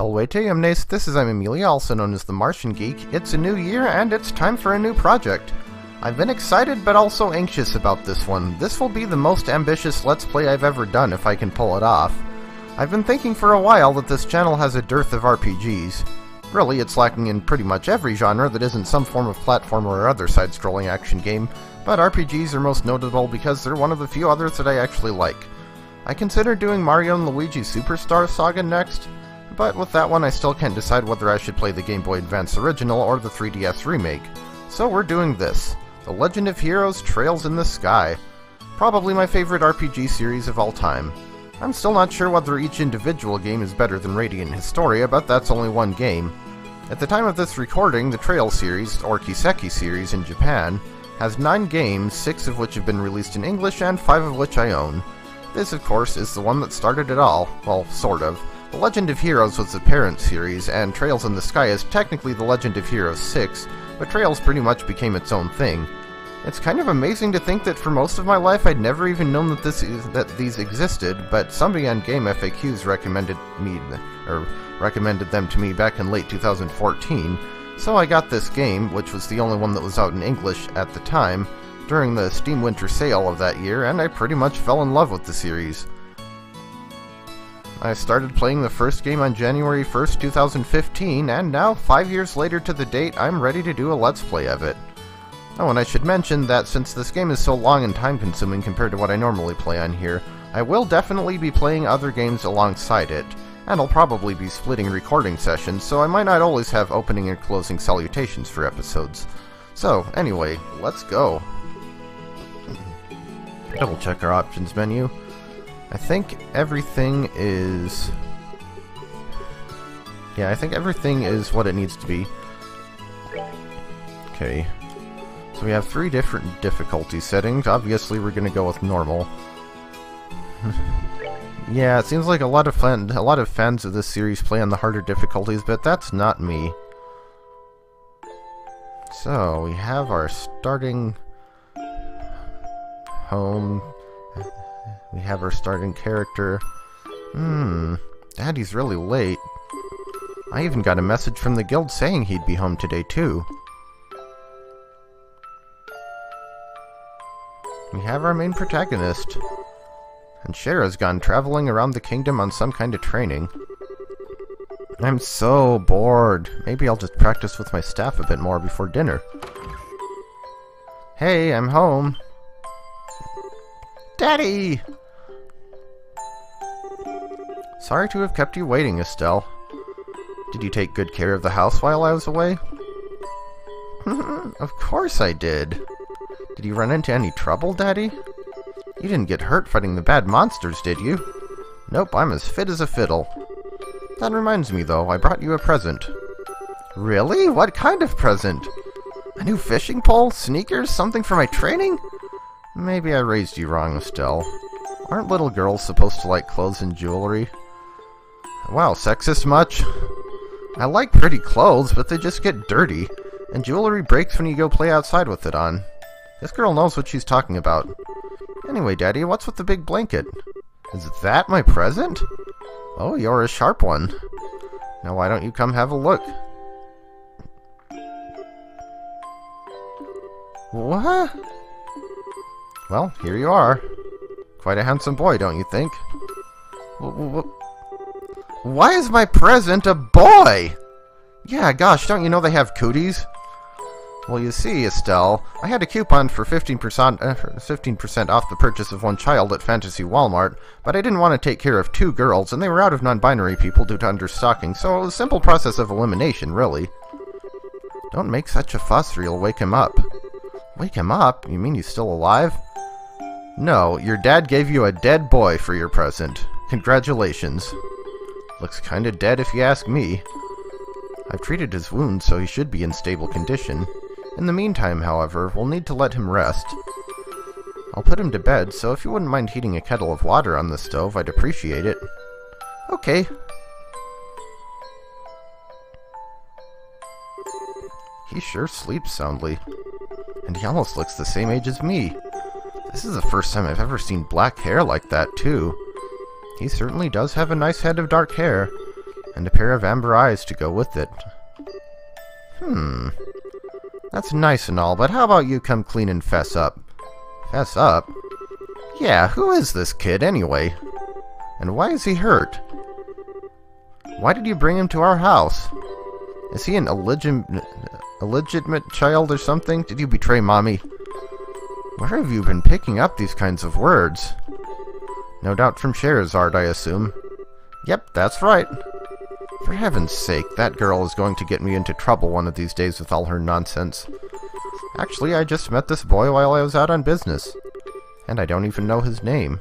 Salvete Omnes, this is Emilia, also known as TheMartianGeek. It's a new year, and it's time for a new project. I've been excited, but also anxious about this one. This will be the most ambitious Let's Play I've ever done, if I can pull it off. I've been thinking for a while that this channel has a dearth of RPGs. Really, it's lacking in pretty much every genre that isn't some form of platformer or other side-scrolling action game, but RPGs are most notable because they're one of the few others that I actually like. I consider doing Mario & Luigi Superstar Saga next, but with that one I still can't decide whether I should play the Game Boy Advance original or the 3DS remake. So we're doing this, The Legend of Heroes Trails in the Sky. Probably my favorite RPG series of all time. I'm still not sure whether each individual game is better than Radiant Historia, but that's only one game. At the time of this recording, the Trail series, or Kiseki series in Japan, has 9 games, 6 of which have been released in English and 5 of which I own. This, of course, is the one that started it all. Well, sort of. The Legend of Heroes was the parent series, and Trails in the Sky is technically The Legend of Heroes 6, but Trails pretty much became its own thing. It's kind of amazing to think that for most of my life I'd never even known that these existed, but somebody on Game FAQs recommended them to me back in late 2014, so I got this game, which was the only one that was out in English at the time, during the Steam Winter Sale of that year, and I pretty much fell in love with the series. I started playing the first game on January 1st, 2015, and now, 5 years later to the date, I'm ready to do a Let's Play of it. Oh, and I should mention that since this game is so long and time-consuming compared to what I normally play on here, I will definitely be playing other games alongside it, and I'll probably be splitting recording sessions, so I might not always have opening and closing salutations for episodes. So, anyway, let's go. Double check our options menu. I think everything is... yeah, I think everything is what it needs to be. Okay. So we have 3 different difficulty settings. Obviously we're gonna go with normal. Yeah, it seems like a lot of fans of this series play on the harder difficulties, but that's not me. So, we have our starting home. We have our starting character. Daddy's really late. I even got a message from the guild saying he'd be home today, too. We have our main protagonist. And Shara's gone traveling around the kingdom on some kind of training. I'm so bored. Maybe I'll just practice with my staff a bit more before dinner. Hey, I'm home. Daddy! Sorry to have kept you waiting, Estelle. Did you take good care of the house while I was away? Of course I did. Did you run into any trouble, Daddy? You didn't get hurt fighting the bad monsters, did you? Nope, I'm as fit as a fiddle. That reminds me, though, I brought you a present. Really? What kind of present? A new fishing pole? Sneakers? Something for my training? Maybe I raised you wrong, Estelle. Aren't little girls supposed to like clothes and jewelry? Wow, sexist much? I like pretty clothes, but they just get dirty, and jewelry breaks when you go play outside with it on. This girl knows what she's talking about. Anyway, Daddy, what's with the big blanket? Is that my present? Oh, you're a sharp one. Now why don't you come have a look? What? Well, here you are. Quite a handsome boy, don't you think? Why is my present a boy? Yeah, gosh, don't you know they have cooties? Well, you see, Estelle, I had a coupon for 15% off the purchase of one child at Fantasy Walmart, but I didn't want to take care of 2 girls, and they were out of non-binary people due to understocking, so it was a simple process of elimination, really. Don't make such a fuss or you'll wake him up. Wake him up? You mean he's still alive? No, your dad gave you a dead boy for your present. Congratulations. Looks kinda dead if you ask me. I've treated his wounds, so he should be in stable condition. In the meantime, however, we'll need to let him rest. I'll put him to bed, so if you wouldn't mind heating a kettle of water on the stove, I'd appreciate it. Okay. He sure sleeps soundly. And he almost looks the same age as me. This is the first time I've ever seen black hair like that, too. He certainly does have a nice head of dark hair. And a pair of amber eyes to go with it. That's nice and all, but how about you come clean and fess up? Fess up? Yeah, who is this kid anyway? And why is he hurt? Why did you bring him to our house? Is he an illegitimate child or something? Did you betray Mommy? Where have you been picking up these kinds of words? No doubt from Scheherazade, I assume. Yep, that's right. For heaven's sake, that girl is going to get me into trouble one of these days with all her nonsense. Actually, I just met this boy while I was out on business. And I don't even know his name.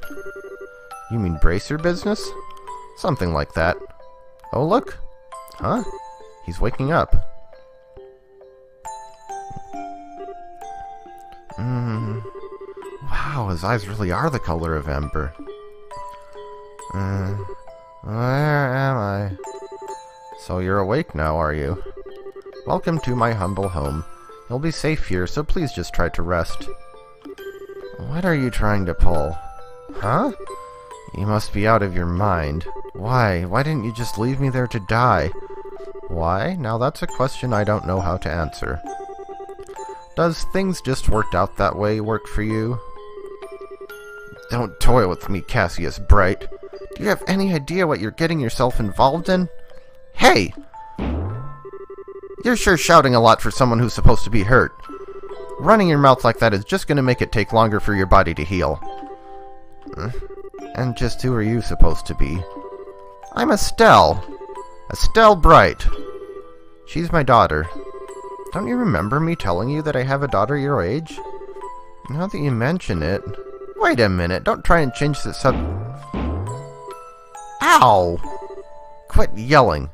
You mean brace your business? Something like that. Oh, look. Huh? He's waking up. Wow, his eyes really are the color of amber. Where am I? So you're awake now, are you? Welcome to my humble home. You'll be safe here, so please just try to rest. What are you trying to pull? Huh? You must be out of your mind. Why? Why didn't you just leave me there to die? Why? Now that's a question I don't know how to answer. Does things just worked out that way work for you? Don't toy with me, Cassius Bright. Do you have any idea what you're getting yourself involved in? Hey! You're sure shouting a lot for someone who's supposed to be hurt. Running your mouth like that is just going to make it take longer for your body to heal. And just who are you supposed to be? I'm Estelle. Estelle Bright. She's my daughter. Don't you remember me telling you that I have a daughter your age? Now that you mention it... Wait a minute, don't try and change the Ow! Quit yelling.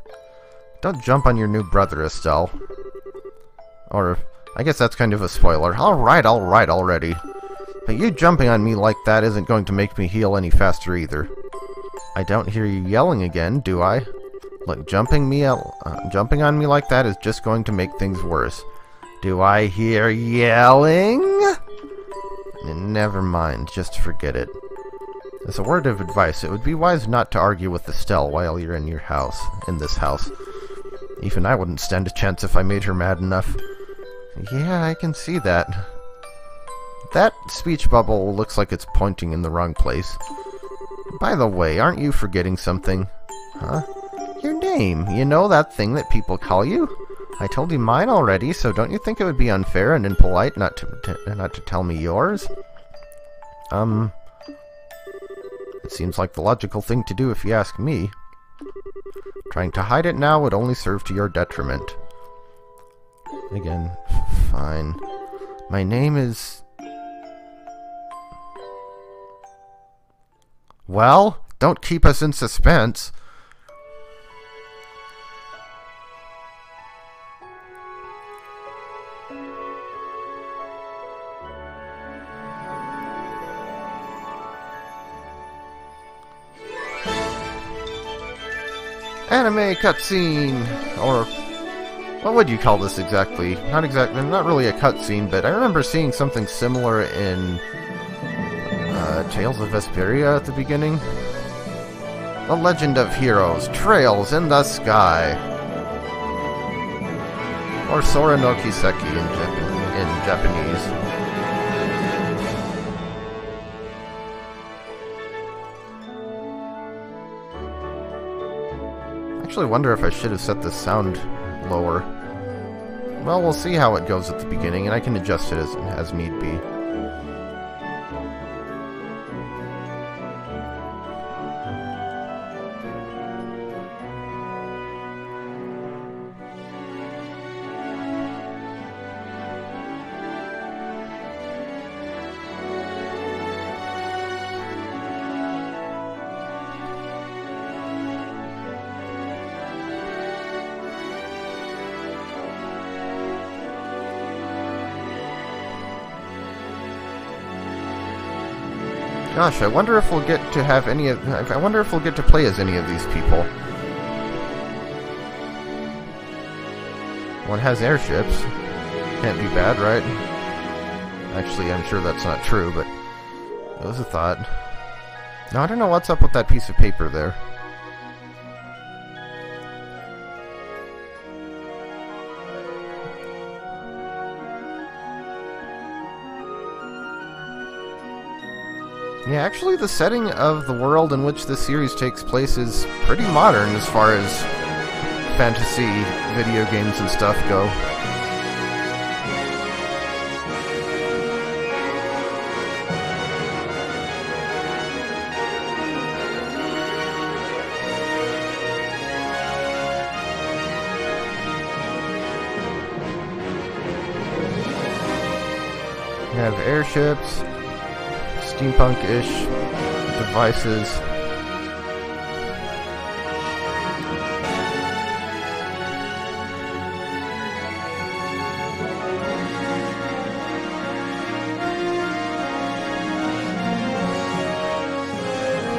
Don't jump on your new brother, Estelle. Or, I guess that's kind of a spoiler. Alright already. But you jumping on me like that isn't going to make me heal any faster either. I don't hear you yelling again, do I? Look, jumping on me like that is just going to make things worse. Do I hear yelling? Never mind, just forget it. As a word of advice, it would be wise not to argue with Estelle while you're in this house. Even I wouldn't stand a chance if I made her mad enough. Yeah, I can see that. That speech bubble looks like it's pointing in the wrong place. By the way, aren't you forgetting something? Huh? Your name. You know, that thing that people call you? I told you mine already, so don't you think it would be unfair and impolite not to tell me yours? It seems like the logical thing to do if you ask me. Trying to hide it now would only serve to your detriment. Again, fine. My name is... Well, don't keep us in suspense. Anime cutscene, or what would you call this exactly? Not really a cutscene, but I remember seeing something similar in Tales of Vesperia at the beginning. The Legend of Heroes, Trails in the Sky, or Sora no Kiseki in Japanese. I actually wonder if I should have set the sound lower. Well, we'll see how it goes at the beginning, and I can adjust it as need be. Gosh, I wonder if we'll get to have any of... I wonder if we'll get to play as any of these people. One has airships. Can't be bad, right? Actually, I'm sure that's not true, but it was a thought. Now, I don't know what's up with that piece of paper there. Yeah, actually the setting of the world in which this series takes place is pretty modern as far as fantasy video games and stuff go. You have airships, steampunk-ish devices.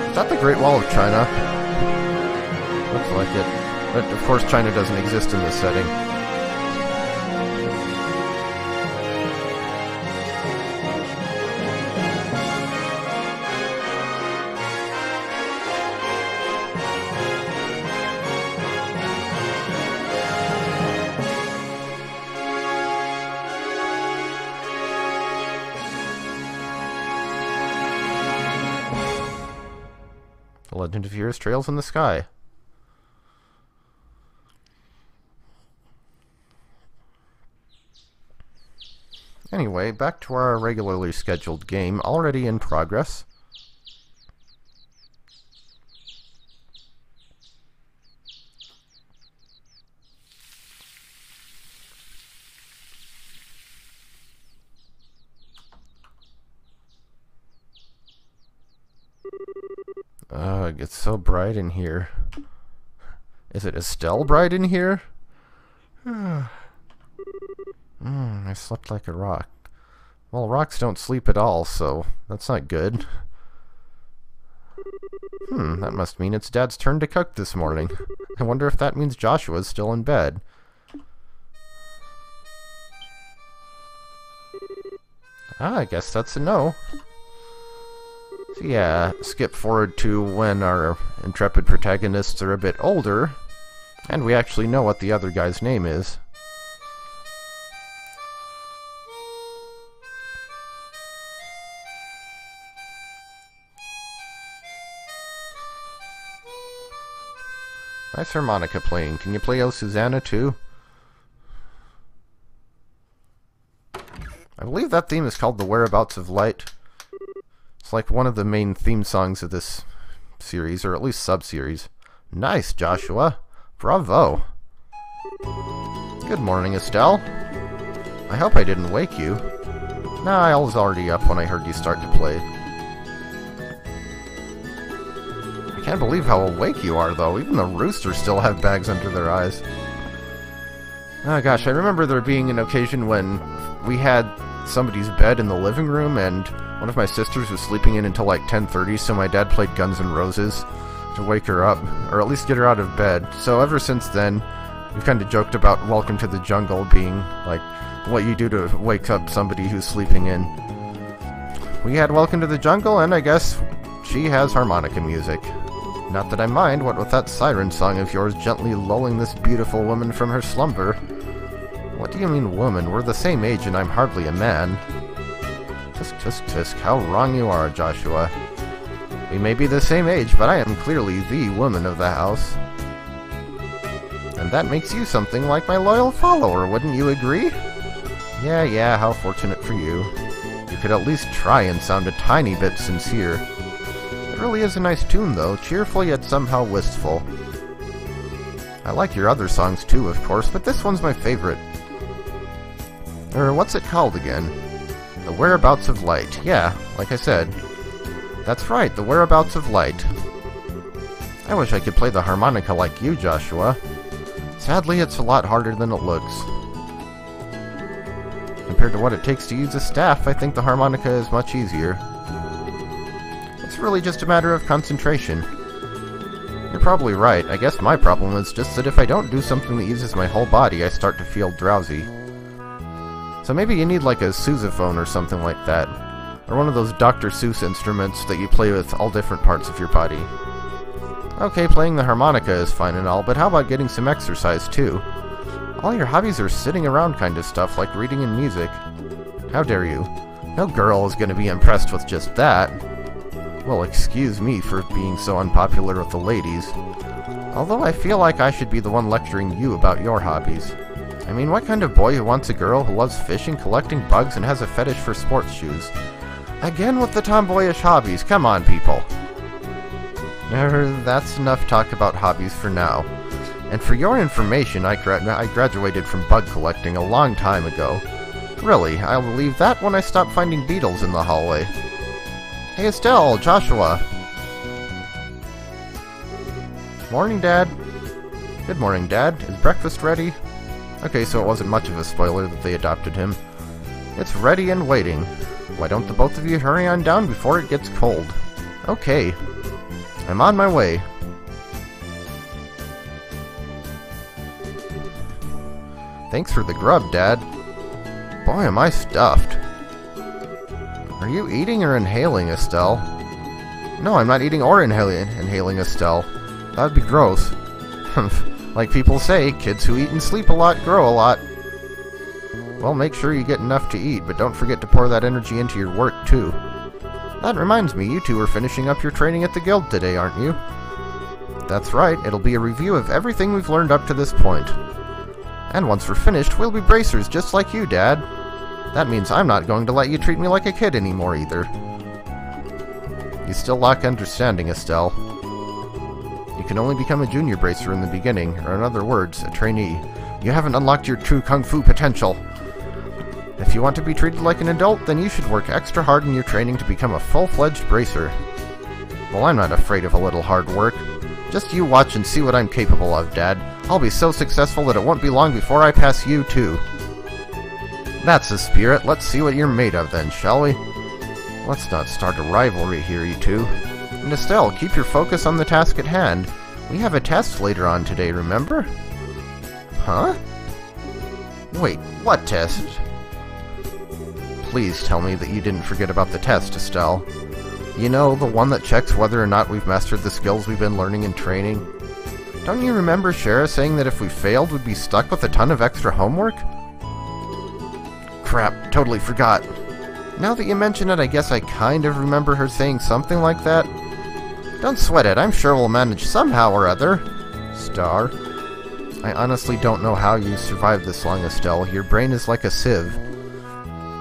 Is that the Great Wall of China? Looks like it. But of course China doesn't exist in this setting. The Legend of Heroes Trails in the Sky. Anyway, back to our regularly scheduled game, already in progress. Ugh, it's so bright in here. Is it Estelle bright in here? I slept like a rock. Well, rocks don't sleep at all, so that's not good. That must mean it's Dad's turn to cook this morning. I wonder if that means Joshua's still in bed. I guess that's a no. So yeah, skip forward to when our intrepid protagonists are a bit older, and we actually know what the other guy's name is. Nice harmonica playing. Can you play O Susanna too? I believe that theme is called The Whereabouts of Light. It's like one of the main theme songs of this series, or at least sub-series. Nice, Joshua. Bravo. Good morning, Estelle. I hope I didn't wake you. Nah, I was already up when I heard you start to play. I can't believe how awake you are, though. Even the roosters still have bags under their eyes. Oh gosh, I remember there being an occasion when we had somebody's bed in the living room, and one of my sisters was sleeping in until like 10:30, so my dad played Guns N' Roses to wake her up, or at least get her out of bed. So ever since then, we've kind of joked about Welcome to the Jungle being like what you do to wake up somebody who's sleeping in. We had Welcome to the Jungle, and I guess she has harmonica music. Not that I mind, what with that siren song of yours gently lulling this beautiful woman from her slumber. What do you mean, woman? We're the same age and I'm hardly a man. Tisk, tisk, tisk. How wrong you are, Joshua. We may be the same age, but I am clearly the woman of the house. And that makes you something like my loyal follower, wouldn't you agree? Yeah, how fortunate for you. You could at least try and sound a tiny bit sincere. It really is a nice tune, though, cheerful yet somehow wistful. I like your other songs too, of course, but this one's my favorite. What's it called again? The Whereabouts of Light. Yeah, like I said. That's right, The Whereabouts of Light. I wish I could play the harmonica like you, Joshua. Sadly, it's a lot harder than it looks. Compared to what it takes to use a staff, I think the harmonica is much easier. It's really just a matter of concentration. You're probably right. I guess my problem is just that if I don't do something that uses my whole body, I start to feel drowsy. So maybe you need like a sousaphone or something like that. Or one of those Dr. Seuss instruments that you play with all different parts of your body. Okay, playing the harmonica is fine and all, but how about getting some exercise too? All your hobbies are sitting around kind of stuff, like reading and music. How dare you? No girl is going to be impressed with just that. Well, excuse me for being so unpopular with the ladies. Although I feel like I should be the one lecturing you about your hobbies. I mean, what kind of boy who wants a girl who loves fishing, collecting bugs, and has a fetish for sports shoes? Again with the tomboyish hobbies, come on, people. That's enough talk about hobbies for now. And for your information, I graduated from bug collecting a long time ago. Really, I will leave that when I stop finding beetles in the hallway. Hey Estelle, Joshua. Morning, Dad. Good morning, Dad. Is breakfast ready? Okay, so it wasn't much of a spoiler that they adopted him. It's ready and waiting. Why don't the both of you hurry on down before it gets cold? Okay. I'm on my way. Thanks for the grub, Dad. Boy, am I stuffed. Are you eating or inhaling, Estelle? No, I'm not eating or inhaling, Estelle. That would be gross. Like people say, kids who eat and sleep a lot grow a lot. Well, make sure you get enough to eat, but don't forget to pour that energy into your work, too. That reminds me, you two are finishing up your training at the guild today, aren't you? That's right, it'll be a review of everything we've learned up to this point. And once we're finished, we'll be bracers just like you, Dad. That means I'm not going to let you treat me like a kid anymore, either. You still lack understanding, Estelle. You can only become a junior bracer in the beginning, or in other words, a trainee. You haven't unlocked your true kung fu potential. If you want to be treated like an adult, then you should work extra hard in your training to become a full-fledged bracer. Well, I'm not afraid of a little hard work. Just you watch and see what I'm capable of, Dad. I'll be so successful that it won't be long before I pass you, too. That's the spirit. Let's see what you're made of, then, shall we? Let's not start a rivalry here, you two. And Estelle, keep your focus on the task at hand. We have a test later on today, remember? Huh? Wait, what test? Please tell me that you didn't forget about the test, Estelle. You know, the one that checks whether or not we've mastered the skills we've been learning and training. Don't you remember Shara saying that if we failed, we'd be stuck with a ton of extra homework? Crap, totally forgot. Now that you mention it, I guess I kind of remember her saying something like that. Don't sweat it, I'm sure we'll manage somehow or other. Star. I honestly don't know how you survived this long, Estelle. Your brain is like a sieve.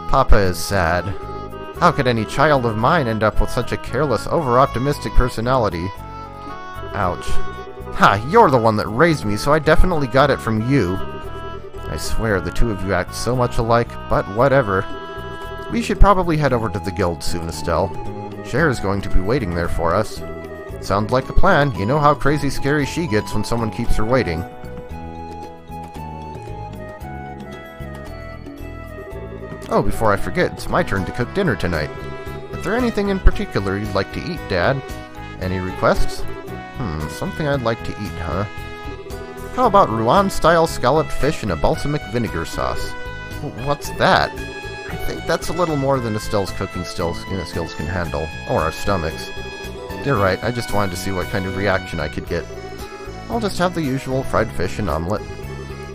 Papa is sad. How could any child of mine end up with such a careless, over-optimistic personality? Ouch. Ha! You're the one that raised me, so I definitely got it from you. I swear, the two of you act so much alike, but whatever. We should probably head over to the guild soon, Estelle. Cher is going to be waiting there for us. Sounds like a plan. You know how crazy scary she gets when someone keeps her waiting. Oh, before I forget, it's my turn to cook dinner tonight. Is there anything in particular you'd like to eat, Dad? Any requests? Something I'd like to eat, huh? How about Rouen-style scalloped fish in a balsamic vinegar sauce? What's that? I think that's a little more than Estelle's cooking skills can handle. Or our stomachs. You're right, I just wanted to see what kind of reaction I could get. I'll just have the usual fried fish and omelet.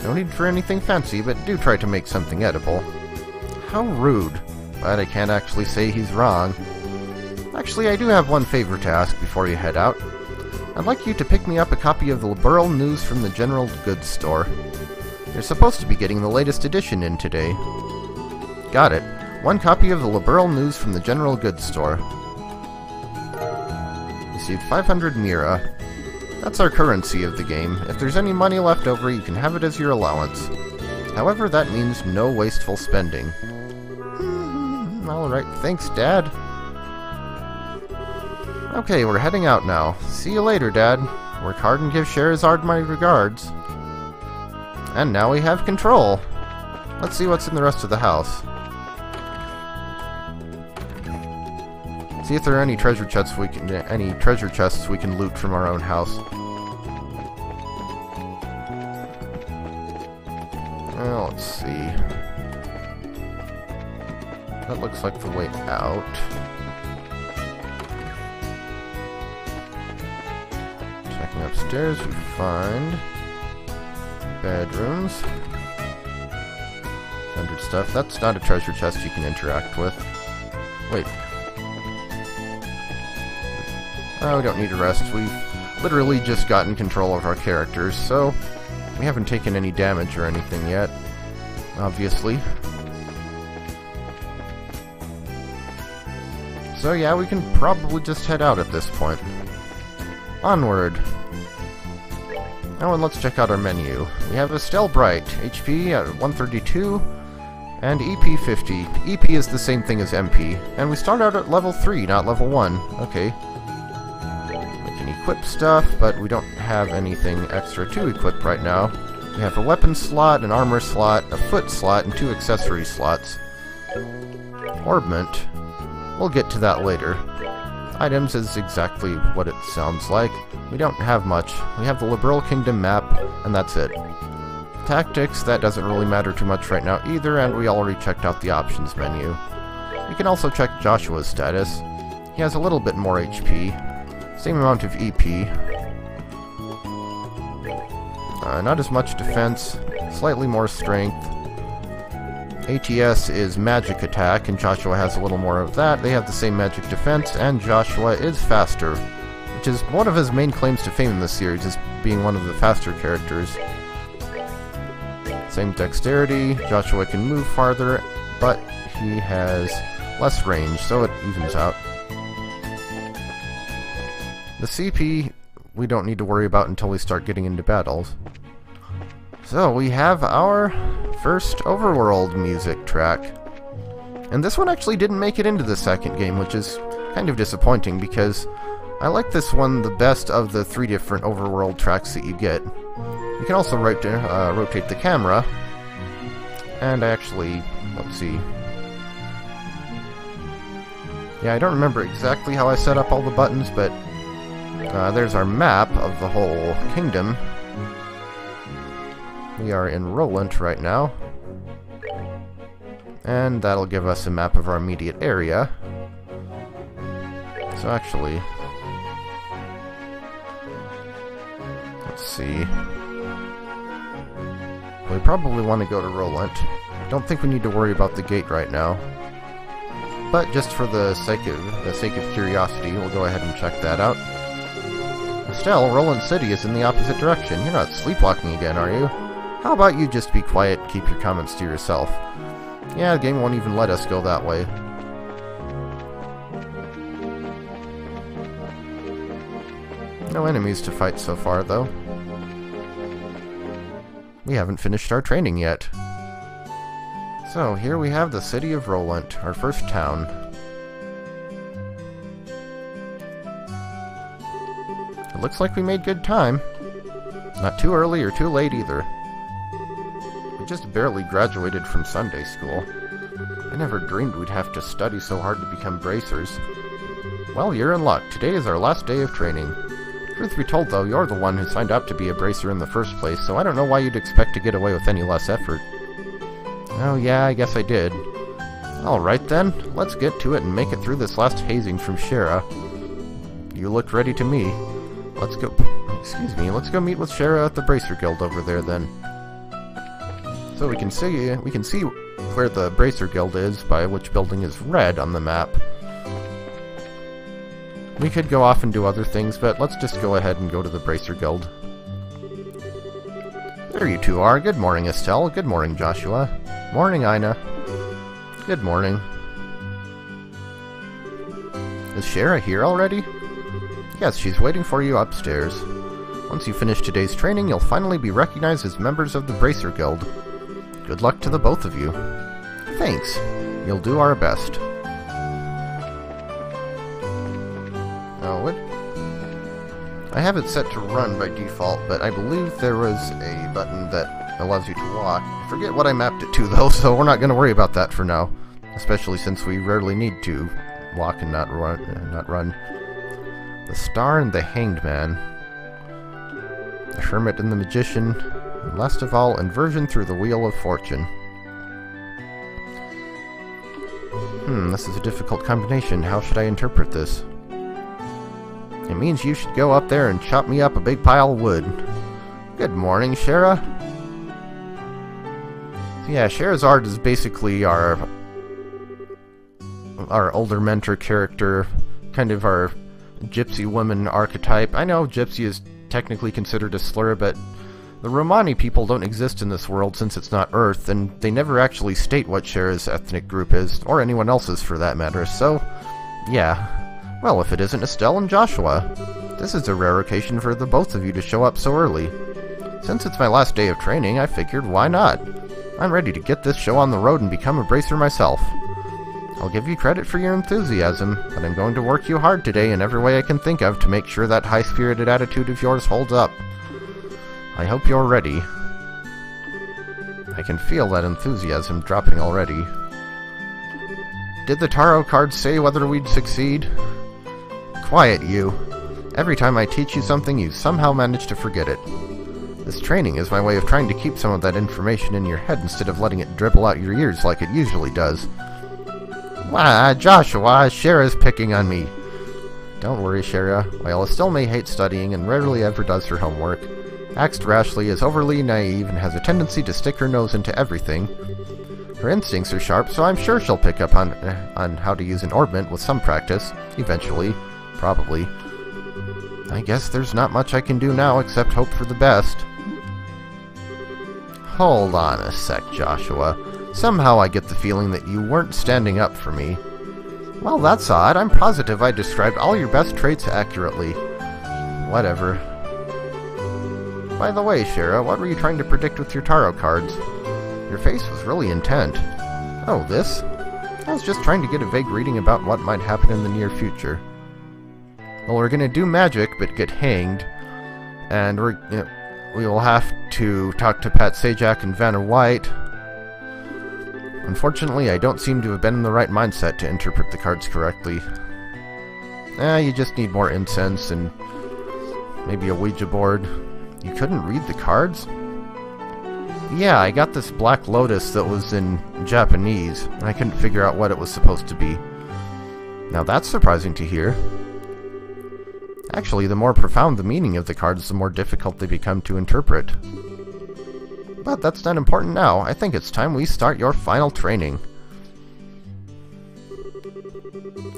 No need for anything fancy, but do try to make something edible. How rude. But I can't actually say he's wrong. Actually, I do have one favor to ask before you head out. I'd like you to pick me up a copy of the Liberal News from the General Goods Store. You're supposed to be getting the latest edition in today. Got it. One copy of the Liberal News from the General Goods Store. Received 500 Mira. That's our currency of the game. If there's any money left over, you can have it as your allowance. However, that means no wasteful spending. Alright, thanks, Dad. Okay, we're heading out now. See you later, Dad. Work hard and give Sherazard my regards. And now we have control. Let's see what's in the rest of the house. See if there are any treasure chests we can loot from our own house. Well, let's see. That looks like the way out. Checking upstairs, we find bedrooms. Standard stuff. That's not a treasure chest you can interact with. Wait. Oh, we don't need a rest. We've literally just gotten control of our characters, so we haven't taken any damage or anything yet, obviously. So yeah, we can probably just head out at this point. Onward! Now let's check out our menu. We have Estelle Bright, HP at 132, and EP 50. EP is the same thing as MP, and we start out at level 3, not level 1. Okay. We can equip stuff, but we don't have anything extra to equip right now. We have a weapon slot, an armor slot, a foot slot, and 2 accessory slots. Orbment. We'll get to that later. Items is exactly what it sounds like. We don't have much. We have the Liberal Kingdom map, and that's it. Tactics, that doesn't really matter too much right now either, and we already checked out the options menu. We can also check Joshua's status. He has a little bit more HP. Same amount of EP. Not as much defense, slightly more strength. ATS is magic attack, and Joshua has a little more of that. They have the same magic defense, and Joshua is faster, which is one of his main claims to fame in this series, is being one of the faster characters. Same dexterity, Joshua can move farther, but he has less range, so it evens out. The CP, we don't need to worry about until we start getting into battles. So, we have our first overworld music track. And this one actually didn't make it into the second game, which is kind of disappointing, because I like this one the best of the 3 different overworld tracks that you get. You can also rotate the camera, and actually, let's see. Yeah, I don't remember exactly how I set up all the buttons, but there's our map of the whole kingdom. We are in Roland right now, and that'll give us a map of our immediate area. So actually, let's see. We probably want to go to Roland. Don't think we need to worry about the gate right now, but just for the sake of curiosity, we'll go ahead and check that out. Estelle, Roland City is in the opposite direction. You're not sleepwalking again, are you? How about you just be quiet and keep your comments to yourself? Yeah, the game won't even let us go that way. No enemies to fight so far, though. We haven't finished our training yet. So, here we have the city of Roland, our first town. It looks like we made good time. Not too early or too late either. We just barely graduated from Sunday school. I never dreamed we'd have to study so hard to become bracers. Well, you're in luck. Today is our last day of training. Truth be told, though, you're the one who signed up to be a bracer in the first place, so I don't know why you'd expect to get away with any less effort. Oh yeah, I guess I did. Alright then, let's get to it and make it through this last hazing from Shara. You looked ready to me. Let's go meet with Shara at the Bracer Guild over there then. So we can see where the Bracer Guild is by which building is red on the map. We could go off and do other things, but let's just go ahead and go to the Bracer Guild. There you two are. Good morning, Estelle. Good morning, Joshua. Morning, Ina. Good morning. Is Shara here already? Yes, she's waiting for you upstairs. Once you finish today's training, you'll finally be recognized as members of the Bracer Guild. Good luck to the both of you. Thanks. You'll do our best. Oh, what? I have it set to run by default, but I believe there was a button that allows you to walk. I forget what I mapped it to, though, so we're not going to worry about that for now. Especially since we rarely need to walk and not run. The Star and the Hanged Man. The Hermit and the Magician. And last of all, Inversion through the Wheel of Fortune. This is a difficult combination. How should I interpret this? It means you should go up there and chop me up a big pile of wood. Good morning, Shara. So yeah, Shahrazad is basically our older mentor character, kind of our gypsy woman archetype. I know gypsy is technically considered a slur, but the Romani people don't exist in this world since it's not Earth, and they never actually state what Shera's ethnic group is, or anyone else's for that matter, so yeah. Well, if it isn't Estelle and Joshua. This is a rare occasion for the both of you to show up so early. Since it's my last day of training, I figured, why not? I'm ready to get this show on the road and become a bracer myself. I'll give you credit for your enthusiasm, but I'm going to work you hard today in every way I can think of to make sure that high-spirited attitude of yours holds up. I hope you're ready. I can feel that enthusiasm dropping already. Did the tarot cards say whether we'd succeed? Quiet, you. Every time I teach you something, you somehow manage to forget it. This training is my way of trying to keep some of that information in your head instead of letting it dribble out your ears like it usually does. Why, Joshua, Shera's picking on me. Don't worry, Shera. While Estelle may hate studying and rarely ever does her homework, acts rashly, is overly naive, and has a tendency to stick her nose into everything. Her instincts are sharp, so I'm sure she'll pick up on how to use an orbment with some practice, eventually. Probably. I guess there's not much I can do now except hope for the best. Hold on a sec, Joshua. Somehow I get the feeling that you weren't standing up for me. Well, that's odd. I'm positive I described all your best traits accurately. Whatever. By the way, Shera, what were you trying to predict with your tarot cards? Your face was really intent. Oh, this? I was just trying to get a vague reading about what might happen in the near future. Well, we're gonna do magic, but get hanged, and we will have to talk to Pat Sajak and Vanna White. Unfortunately, I don't seem to have been in the right mindset to interpret the cards correctly. You just need more incense and maybe a Ouija board. You couldn't read the cards? Yeah, I got this Black Lotus that was in Japanese, and I couldn't figure out what it was supposed to be. Now that's surprising to hear. Actually, the more profound the meaning of the cards, the more difficult they become to interpret. But that's not important now. I think it's time we start your final training.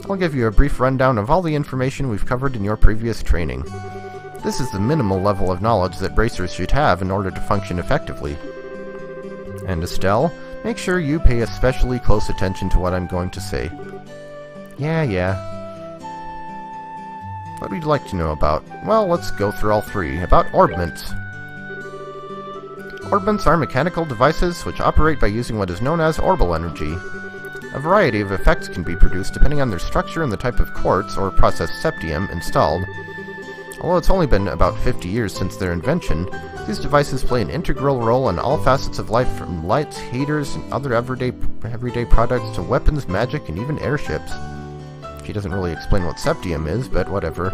I'll give you a brief rundown of all the information we've covered in your previous training. This is the minimal level of knowledge that bracers should have in order to function effectively. And Estelle, make sure you pay especially close attention to what I'm going to say. Yeah. What would you like to know about? Well, let's go through all three. About orbments. Orbments are mechanical devices which operate by using what is known as orbal energy. A variety of effects can be produced depending on their structure and the type of quartz or processed septium installed. Although it's only been about 50 years since their invention, these devices play an integral role in all facets of life, from lights, heaters, and other everyday products to weapons, magic, and even airships. She doesn't really explain what septium is, but whatever.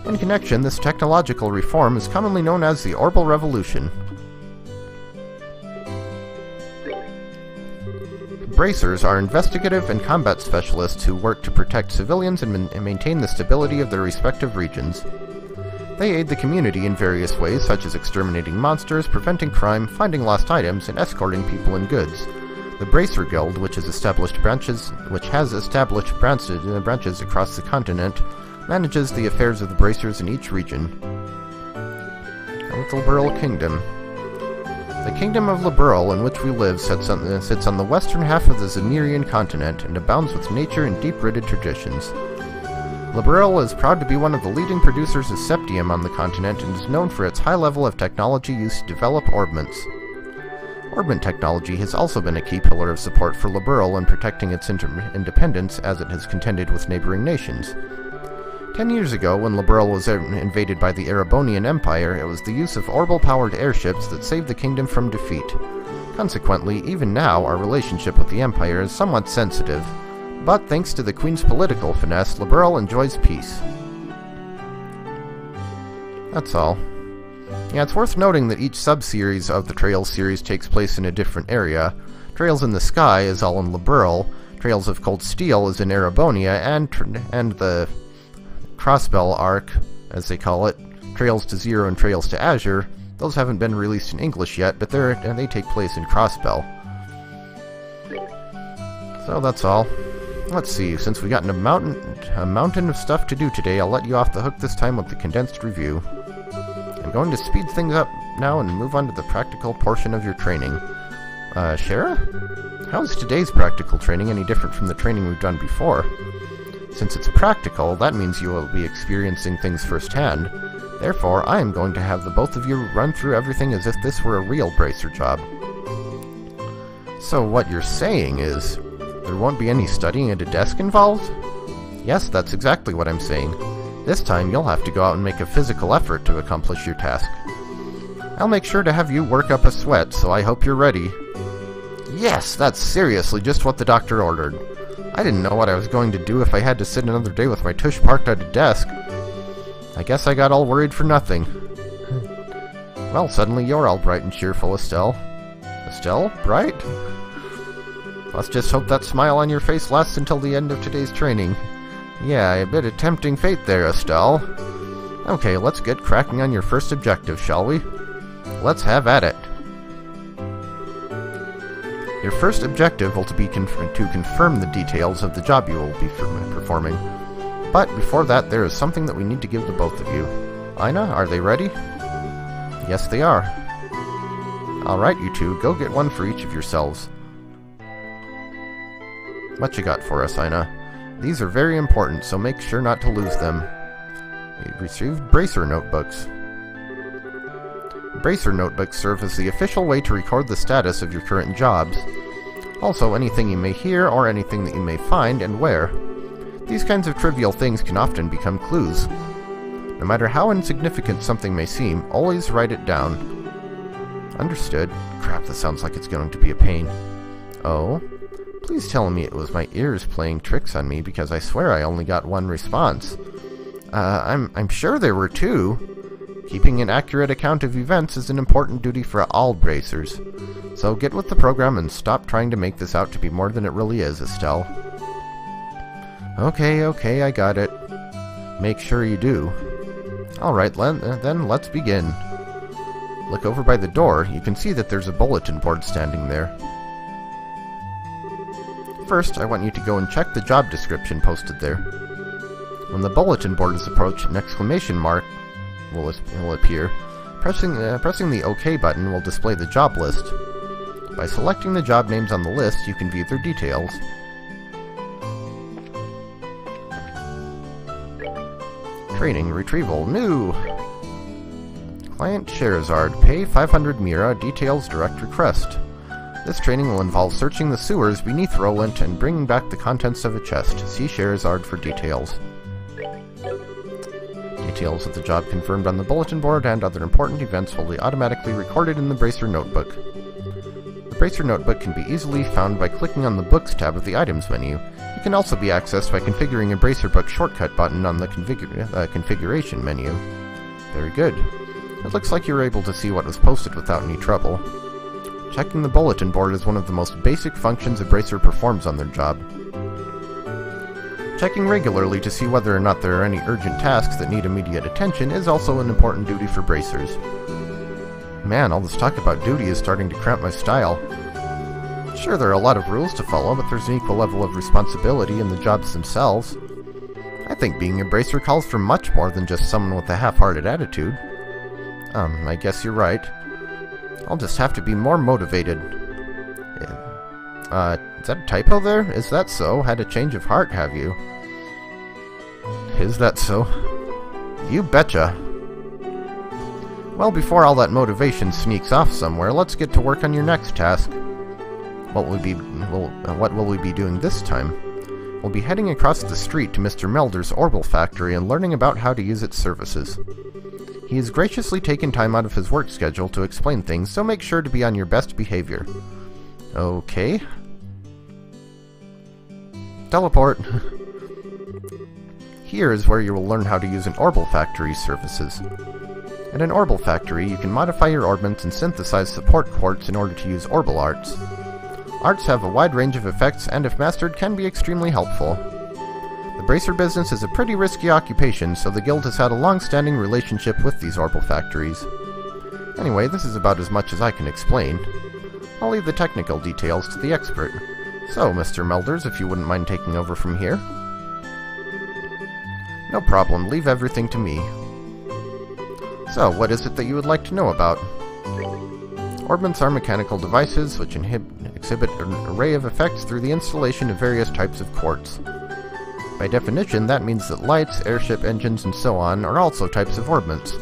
In connection, this technological reform is commonly known as the Orbal Revolution. Bracers are investigative and combat specialists who work to protect civilians and maintain the stability of their respective regions. They aid the community in various ways, such as exterminating monsters, preventing crime, finding lost items, and escorting people and goods. The Bracer Guild, which has established branches across the continent, manages the affairs of the bracers in each region. Liberal Kingdom. The Kingdom of Liberal, in which we live, sits on the western half of the Zemirian continent and abounds with nature and deep-rooted traditions. Liberal is proud to be one of the leading producers of septium on the continent and is known for its high level of technology used to develop orbments. Orbment technology has also been a key pillar of support for Liberal in protecting its independence as it has contended with neighboring nations. 10 years ago, when Liberal was invaded by the Erebonian Empire, it was the use of orbal-powered airships that saved the kingdom from defeat. Consequently, even now, our relationship with the Empire is somewhat sensitive, but thanks to the Queen's political finesse, Liberal enjoys peace. That's all. Yeah, it's worth noting that each sub-series of the Trails series takes place in a different area. Trails in the Sky is all in Liberal, Trails of Cold Steel is in Erebonia, and the Crossbell arc, as they call it, Trails to Zero and Trails to Azure, those haven't been released in English yet, but they take place in Crossbell. So that's all. Let's see, since we got a mountain of stuff to do today, I'll let you off the hook this time with the condensed review. I'm going to speed things up now and move on to the practical portion of your training. Shara? How is today's practical training any different from the training we've done before? Since it's practical, that means you will be experiencing things firsthand. Therefore, I am going to have the both of you run through everything as if this were a real bracer job. So what you're saying is, there won't be any studying at a desk involved? Yes, that's exactly what I'm saying. This time, you'll have to go out and make a physical effort to accomplish your task. I'll make sure to have you work up a sweat, so I hope you're ready. Yes, that's seriously just what the doctor ordered. I didn't know what I was going to do if I had to sit another day with my tush parked at a desk. I guess I got all worried for nothing. Well, suddenly you're all bright and cheerful, Estelle. Estelle? Bright? Let's just hope that smile on your face lasts until the end of today's training. Yeah, a bit of tempting fate there, Estelle. Okay, let's get cracking on your first objective, shall we? Let's have at it. Your first objective will be to confirm the details of the job you will be performing. But before that, there is something that we need to give the both of you. Aina, are they ready? Yes, they are. Alright, you two, go get one for each of yourselves. What you got for us, Aina? These are very important, so make sure not to lose them. You received Bracer Notebooks. Bracer Notebooks serve as the official way to record the status of your current jobs. Also, anything you may hear or anything that you may find and where. These kinds of trivial things can often become clues. No matter how insignificant something may seem, always write it down. Understood. Crap, this sounds like it's going to be a pain. Oh? Please tell me it was my ears playing tricks on me, because I swear I only got one response. I'm sure there were two. Keeping an accurate account of events is an important duty for all bracers. So get with the program and stop trying to make this out to be more than it really is, Estelle. Okay, I got it. Make sure you do. Alright, then let's begin. Look over by the door. You can see that there's a bulletin board standing there. First, I want you to go and check the job description posted there. When the bulletin board is approached, an exclamation mark will appear. Pressing the OK button will display the job list. By selecting the job names on the list, you can view their details. Training Retrieval New! Client Sherazard, pay 500 Mira, details direct request. This training will involve searching the sewers beneath Roland and bringing back the contents of a chest. See Sherazard for details. Details of the job confirmed on the bulletin board and other important events will be automatically recorded in the Bracer Notebook. The Bracer Notebook can be easily found by clicking on the Books tab of the Items menu. It can also be accessed by configuring a Bracer Book shortcut button on the Configuration menu. Very good. It looks like you were able to see what was posted without any trouble. Checking the bulletin board is one of the most basic functions a Bracer performs on their job. Checking regularly to see whether or not there are any urgent tasks that need immediate attention is also an important duty for Bracers. Man, all this talk about duty is starting to cramp my style. Sure, there are a lot of rules to follow, but there's an equal level of responsibility in the jobs themselves. I think being a Bracer calls for much more than just someone with a half-hearted attitude. I guess you're right. I'll just have to be more motivated. Is that a typo there? Is that so? Had a change of heart, have you? Is that so? You betcha. Well, before all that motivation sneaks off somewhere, let's get to work on your next task. What will we be doing this time? We'll be heading across the street to Mr. Melder's Orbital Factory and learning about how to use its services. He has graciously taken time out of his work schedule to explain things, so make sure to be on your best behavior. Okay. Teleport. Here is where you will learn how to use an Orbital Factory's services. At an Orbital Factory, you can modify your orbments and synthesize support quartz in order to use Orbital Arts. Arts have a wide range of effects and, if mastered, can be extremely helpful. The Bracer business is a pretty risky occupation, so the Guild has had a long-standing relationship with these Orbital Factories. Anyway, this is about as much as I can explain. I'll leave the technical details to the expert. So, Mr. Melders, if you wouldn't mind taking over from here. No problem, leave everything to me. So, what is it that you would like to know about? Orbments are mechanical devices which exhibit an array of effects through the installation of various types of quartz. By definition, that means that lights, airship engines, and so on are also types of orbments.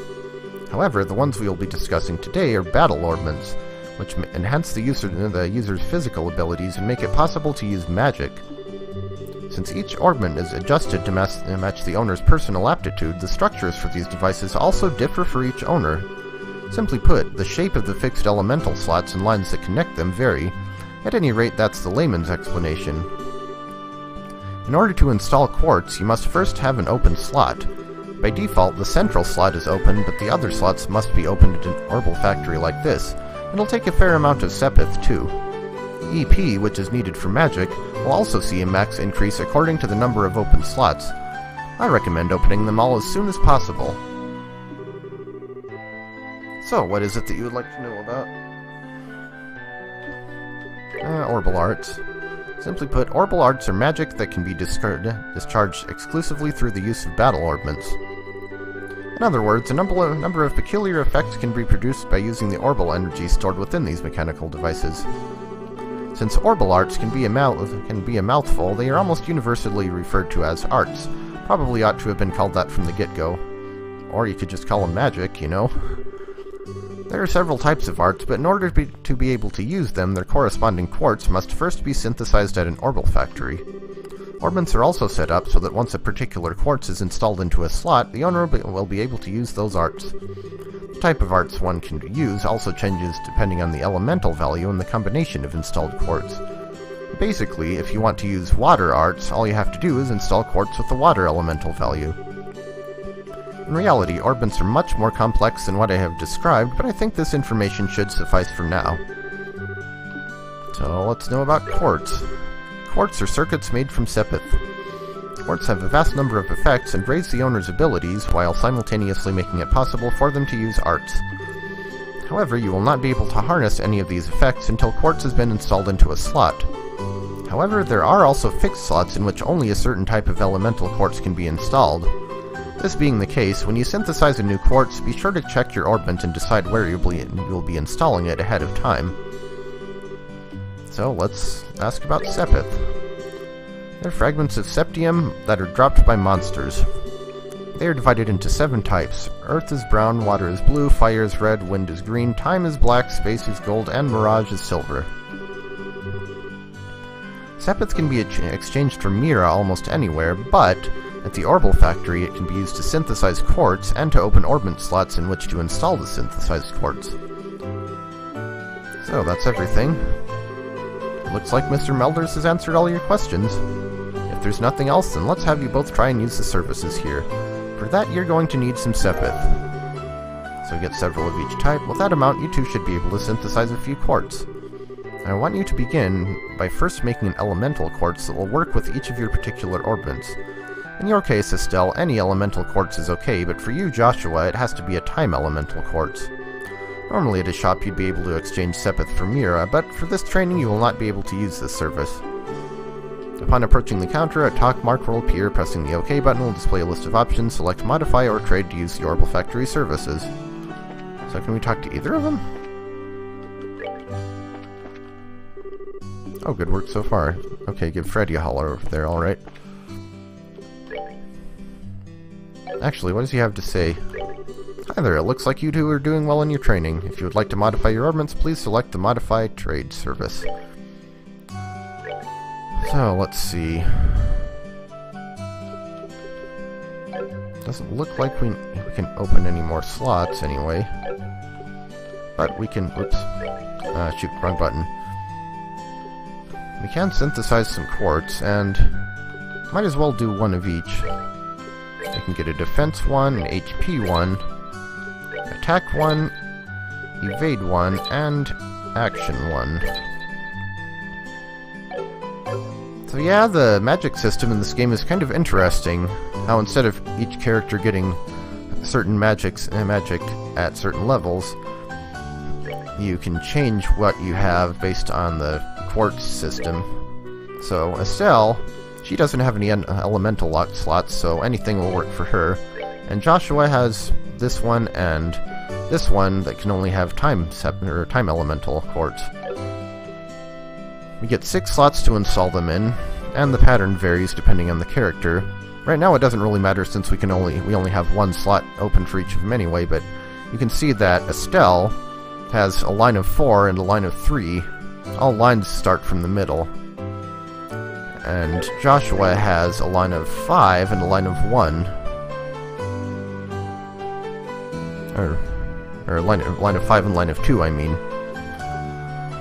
However, the ones we will be discussing today are battle orbments, which enhance the user's physical abilities and make it possible to use magic. Since each orbment is adjusted to match the owner's personal aptitude, the structures for these devices also differ for each owner. Simply put, the shape of the fixed elemental slots and lines that connect them vary. At any rate, that's the layman's explanation. In order to install quartz, you must first have an open slot. By default, the central slot is open, but the other slots must be opened at an orbital factory like this. It'll take a fair amount of sepith, too. EP, which is needed for magic, will also see a max increase according to the number of open slots. I recommend opening them all as soon as possible. So, what is it that you would like to know about? Orbital arts. Simply put, orbital arts are magic that can be discharged exclusively through the use of battle orbments. In other words, a number of peculiar effects can be produced by using the orbital energy stored within these mechanical devices. Since orbital arts can be a mouthful, they are almost universally referred to as arts. Probably ought to have been called that from the get-go. Or you could just call them magic, you know. There are several types of arts, but in order to be able to use them, their corresponding quartz must first be synthesized at an orbital factory. Orbments are also set up so that once a particular quartz is installed into a slot, the owner will be able to use those arts. The type of arts one can use also changes depending on the elemental value and the combination of installed quartz. Basically, if you want to use water arts, all you have to do is install quartz with the water elemental value. In reality, orbments are much more complex than what I have described, but I think this information should suffice for now. So let's know about quartz. Quartz are circuits made from sepith. Quartz have a vast number of effects and raise the owner's abilities while simultaneously making it possible for them to use arts. However, you will not be able to harness any of these effects until quartz has been installed into a slot. However, there are also fixed slots in which only a certain type of elemental quartz can be installed. This being the case, when you synthesize a new quartz, be sure to check your orbment and decide where you'll be installing it ahead of time. So let's ask about sepith. They're fragments of septium that are dropped by monsters. They are divided into 7 types. Earth is brown, water is blue, fire is red, wind is green, time is black, space is gold, and mirage is silver. Sepith can be exchanged for Mira almost anywhere, but at the orbital factory it can be used to synthesize quartz and to open orbment slots in which to install the synthesized quartz. So that's everything. Looks like Mr. Melders has answered all your questions. If there's nothing else, then let's have you both try and use the services here. For that, you're going to need some sepith. So get several of each type. With that amount, you two should be able to synthesize a few quartz. I want you to begin by first making an elemental quartz that will work with each of your particular orbments. In your case, Estelle, any elemental quartz is okay, but for you, Joshua, it has to be a time elemental quartz. Normally at a shop you'd be able to exchange sepith for Mira, but for this training you will not be able to use this service. Upon approaching the counter, a talk mark will appear. Pressing the OK button will display a list of options. Select Modify or Trade to use the orbital factory services. So can we talk to either of them? Oh, good work so far. Okay, give Freddy a holler over there, alright. Actually, what does he have to say? Hi there, it looks like you two are doing well in your training. If you would like to modify your orbments, please select the Modify Trade service. So, let's see. Doesn't look like we can open any more slots anyway. But we can... Whoops. Shoot, wrong button. We can synthesize some quartz, and might as well do one of each. We can get a defense one, an HP one, attack one, evade one, and action one. So yeah, the magic system in this game is kind of interesting. How instead of each character getting certain magic at certain levels, you can change what you have based on the quartz system. So Estelle, she doesn't have any elemental locked slots, so anything will work for her. And Joshua has this one and this one that can only have time elemental quartz. We get 6 slots to install them in, and the pattern varies depending on the character. Right now it doesn't really matter since we only have 1 slot open for each of them anyway, but you can see that Estelle has a line of 4 and a line of 3. All lines start from the middle. And Joshua has a line of 5 and a line of 1. Or line of 5 and line of 2, I mean.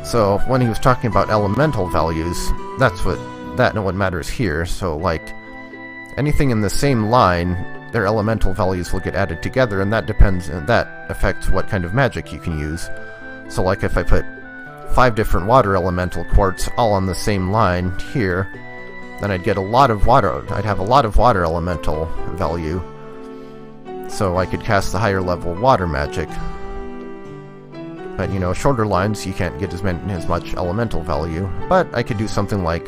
So, when he was talking about elemental values, that's what matters here. So, like, anything in the same line, their elemental values will get added together, and that affects what kind of magic you can use. So, like, if I put 5 different water elemental quartz all on the same line here, then I'd get a lot of water. I'd have a lot of water elemental value. So I could cast the higher level water magic. But, you know, shorter lines, you can't get as much elemental value. But I could do something like...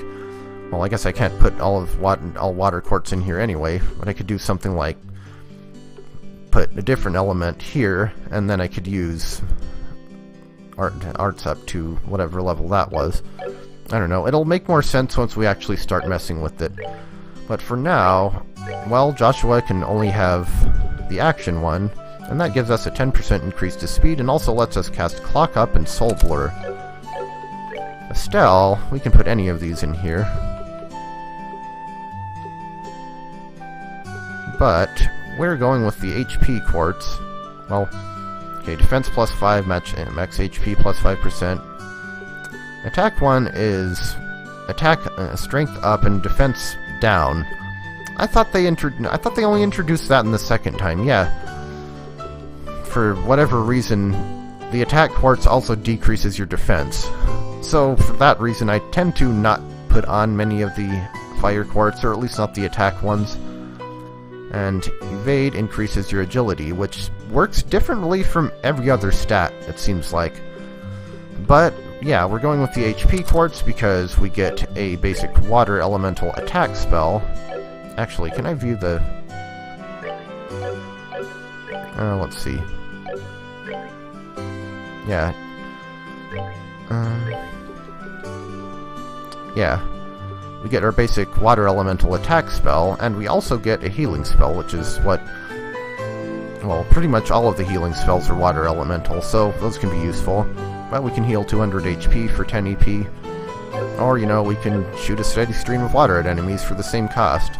Well, I guess I can't put all water quartz in here anyway. But I could do something like... put a different element here, and then I could use... arts up to whatever level that was. I don't know. It'll make more sense once we actually start messing with it. But for now, well, Joshua can only have the action one, and that gives us a 10% increase to speed and also lets us cast Clock Up and Soul Blur. Estelle, we can put any of these in here. But we're going with the HP quartz. Well, okay, defense plus 5, max HP plus 5%. Attack 1 is attack strength up and defense down. I thought they only introduced that in the second time. Yeah. For whatever reason, the attack quartz also decreases your defense. So for that reason, I tend to not put on many of the fire quartz, or at least not the attack ones. And evade increases your agility, which works differently from every other stat, it seems like. But yeah, we're going with the HP quartz because we get a basic water elemental attack spell. Actually, can I view the... let's see. Yeah. Yeah. We get our basic water elemental attack spell, and we also get a healing spell, which is what... Well, pretty much all of the healing spells are water elemental, so those can be useful. But we can heal 200 HP for 10 EP. Or, you know, we can shoot a steady stream of water at enemies for the same cost.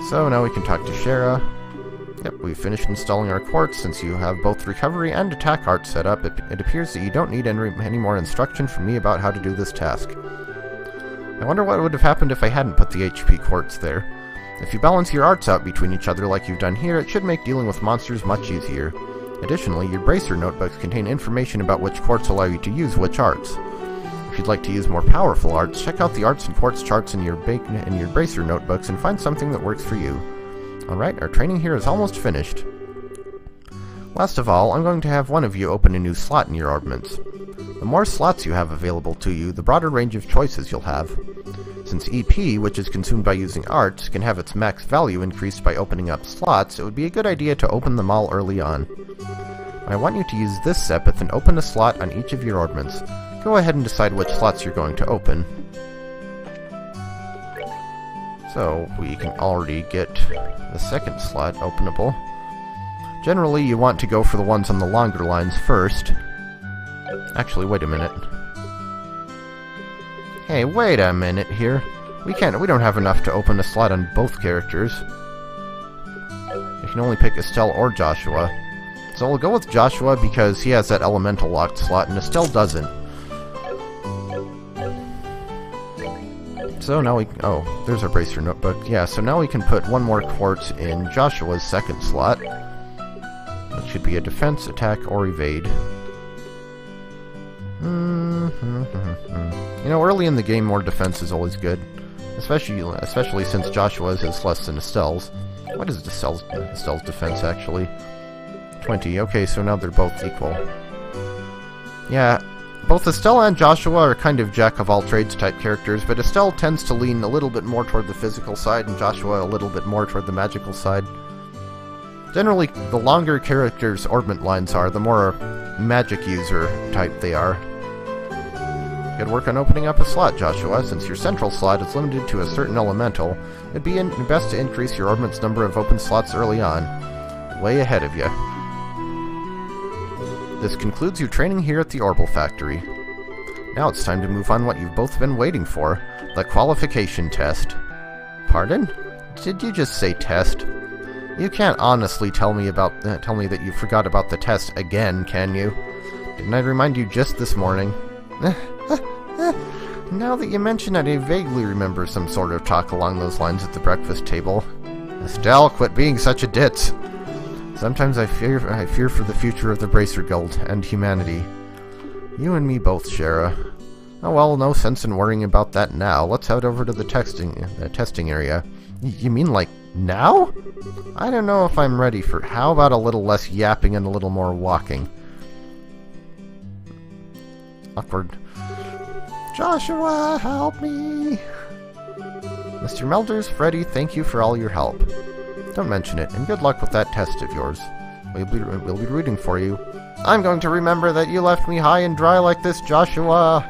So now we can talk to Shara. Yep, we've finished installing our quartz. Since you have both recovery and attack art set up, it appears that you don't need any more instruction from me about how to do this task. I wonder what would have happened if I hadn't put the HP quartz there. If you balance your arts out between each other like you've done here, it should make dealing with monsters much easier. Additionally, your bracer notebooks contain information about which quartz allow you to use which arts. If you'd like to use more powerful arts, check out the arts and quartz charts in your bracer notebooks and find something that works for you. Alright, our training here is almost finished. Last of all, I'm going to have one of you open a new slot in your armaments. The more slots you have available to you, the broader range of choices you'll have. Since EP, which is consumed by using arts, can have its max value increased by opening up slots, it would be a good idea to open them all early on. I want you to use this Sepith and open a slot on each of your ornaments. Go ahead and decide which slots you're going to open. So, we can already get the second slot openable. Generally, you want to go for the ones on the longer lines first. Actually, wait a minute. Hey, wait a minute here. We don't have enough to open a slot on both characters. You can only pick Estelle or Joshua. So we'll go with Joshua because he has that elemental locked slot and Estelle doesn't. So now oh, there's our bracer notebook. Yeah, so now we can put one more quartz in Joshua's second slot. It should be a defense, attack, or evade. You know, early in the game, more defense is always good. Especially since Joshua's is less than Estelle's. What is Estelle's defense, actually? 20. Okay, so now they're both equal. Yeah, Both Estelle and Joshua are kind of jack-of-all-trades type characters, but Estelle tends to lean a little bit more toward the physical side, and Joshua a little bit more toward the magical side. Generally, the longer characters' orbment lines are, the more magic user type they are. Good work on opening up a slot, Joshua. Since your central slot is limited to a certain elemental, it'd be best to increase your orbment's number of open slots early on. Way ahead of you. This concludes your training here at the Orbital Factory. Now it's time to move on what you've both been waiting for, the qualification test. Pardon? Did you just say test? You can't honestly tell me that you forgot about the test again, can you? Didn't I remind you just this morning? Now that you mention it, I vaguely remember some sort of talk along those lines at the breakfast table. Estelle, quit being such a ditz. Sometimes I fear for the future of the Bracer Guild and humanity. You and me both, Shara. Oh well, no sense in worrying about that now. Let's head over to the testing area. You mean like now? I don't know if I'm ready for... How about a little less yapping and a little more walking? Awkward. Joshua, help me! Mr. Melders, Freddy, thank you for all your help. Don't mention it, and good luck with that test of yours. We'll be rooting for you. I'm going to remember that you left me high and dry like this, Joshua!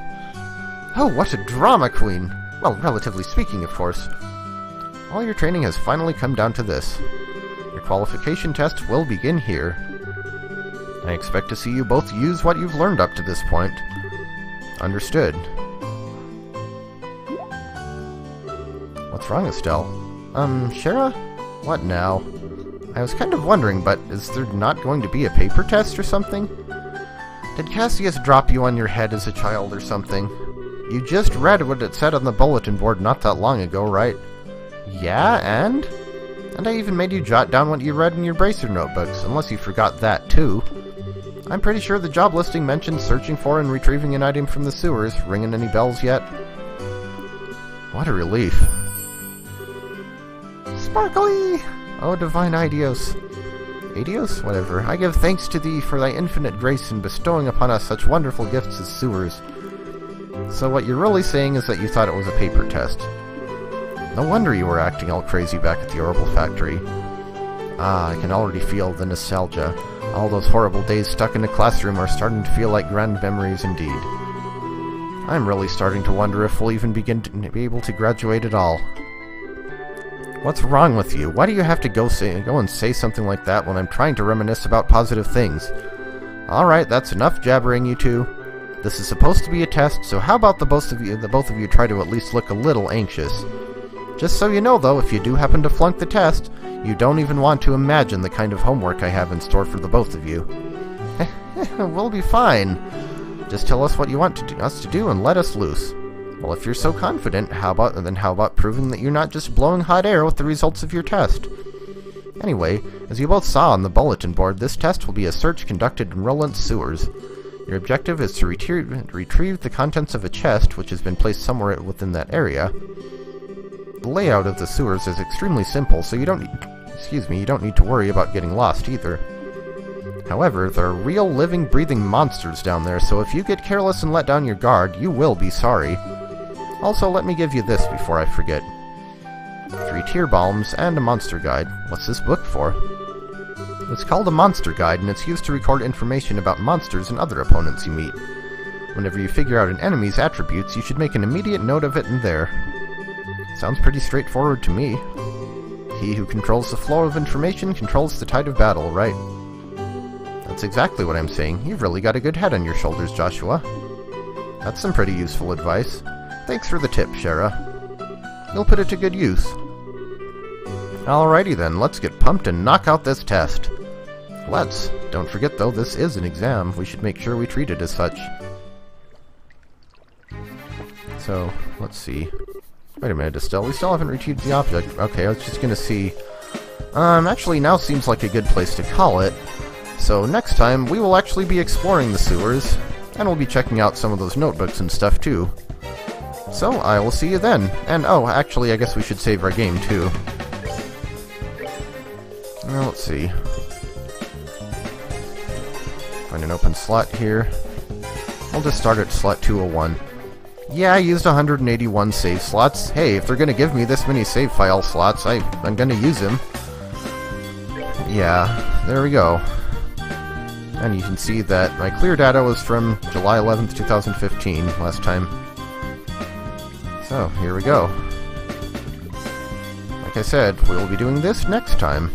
Oh, what a drama queen! Well, relatively speaking, of course. All your training has finally come down to this. Your qualification test will begin here. I expect to see you both use what you've learned up to this point. Understood. What's wrong, Estelle? Shara? What now? I was kind of wondering, but is there not going to be a paper test or something? Did Cassius drop you on your head as a child or something? You just read what it said on the bulletin board not that long ago, right? Yeah, and? And I even made you jot down what you read in your Bracer notebooks, unless you forgot that too. I'm pretty sure the job listing mentions searching for and retrieving an item from the sewers. Ringing any bells yet? What a relief. Sparkly! Oh, divine Aidios. Aidios? Whatever. I give thanks to thee for thy infinite grace in bestowing upon us such wonderful gifts as sewers. So what you're really saying is that you thought it was a paper test. No wonder you were acting all crazy back at the Orbital Factory. Ah, I can already feel the nostalgia. All those horrible days stuck in a classroom are starting to feel like grand memories indeed. I'm really starting to wonder if we'll even begin to be able to graduate at all. What's wrong with you? Why do you have to go and say something like that when I'm trying to reminisce about positive things? Alright, that's enough jabbering, you two. This is supposed to be a test, so how about the both of you try to at least look a little anxious? Just so you know, though, if you do happen to flunk the test, you don't even want to imagine the kind of homework I have in store for the both of you. We'll be fine. Just tell us what you want us to do and let us loose. Well, if you're so confident, how about proving that you're not just blowing hot air with the results of your test? Anyway, as you both saw on the bulletin board, this test will be a search conducted in Roland's sewers. Your objective is to retrieve the contents of a chest which has been placed somewhere within that area. The layout of the sewers is extremely simple, so you don't need to worry about getting lost either. However, there are real living, breathing monsters down there, so if you get careless and let down your guard, you will be sorry. Also, let me give you this before I forget. 3 tier bombs and a monster guide. What's this book for? It's called a monster guide, and it's used to record information about monsters and other opponents you meet. Whenever you figure out an enemy's attributes, you should make an immediate note of it in there. Sounds pretty straightforward to me. He who controls the flow of information controls the tide of battle, right? That's exactly what I'm saying. You've really got a good head on your shoulders, Joshua. That's some pretty useful advice. Thanks for the tip, Shara. You'll put it to good use. Alrighty then, let's get pumped and knock out this test. Let's. Don't forget though, this is an exam. We should make sure we treat it as such. So, let's see. Wait a minute, Estelle, we still haven't retrieved the object. Okay, I was just gonna see. Actually now seems like a good place to call it. So next time, we will actually be exploring the sewers, and we'll be checking out some of those notebooks and stuff too. So, I will see you then. And oh, actually, I guess we should save our game too. Well, let's see. Find an open slot here. I'll just start at slot 201. Yeah, I used 181 save slots. Hey, if they're gonna give me this many save file slots, I'm gonna use them. Yeah, there we go. And you can see that my clear data was from July 11th, 2015, last time. So, here we go. Like I said, we'll be doing this next time.